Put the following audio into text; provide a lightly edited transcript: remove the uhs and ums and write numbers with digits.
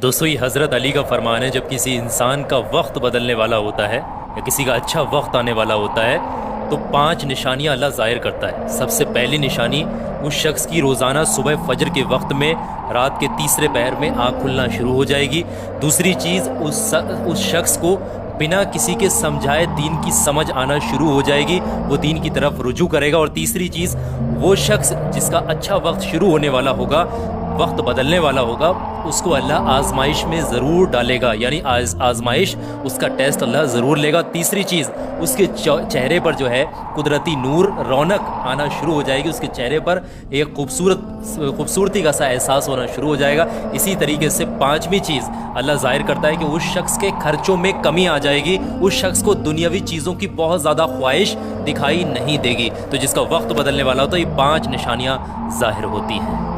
دوستو یہ حضرت علی کا فرمان ہے، جب کسی انسان کا وقت بدلنے والا ہوتا ہے یا کسی کا اچھا وقت آنے والا ہوتا ہے تو 5 نشانیاں اللہ ظاہر کرتا ہے۔ سب سے پہلی نشانی اس شخص کی روزانہ صبح فجر کے وقت میں رات کے تیسرے پہر میں آنکھ کھلنا شروع ہو جائے گی۔ دوسری چیز اس شخص کو بنا کسی کے سمجھائے دین کی سمجھ آنا شروع ہو جائے گی، وہ دین کی طرف رجوع کرے گا۔ اور تیسری چیز، وہ شخص جس کا اچھا وقت شروع ہونے والا ہوگا، وقت بدلنے والا ہوگا، اس کو اللہ آزمائش میں ضرور ڈالے گا، یعنی آزمائش، اس کا ٹیسٹ اللہ ضرور لے گا۔ تیسری چیز، اس کے چہرے پر جو ہے قدرتی نور، رونق آنا شروع ہو جائے گی، اس کے چہرے پر ایک خوبصورتی کا سا احساس ہونا شروع ہو جائے گا۔ اسی طریقے سے 5ویں چیز اللہ ظاہر کرتا ہے کہ اس شخص کے خرچوں میں کمی آ جائے گی، اس شخص کو دنیاوی چیزوں کی بہت زیادہ خواہش دکھائی نہیں دے گی۔ تو جس کا وقت بدلنے والا ہوتا ہے، یہ 5 نشانیاں ظاہر ہوتی ہیں۔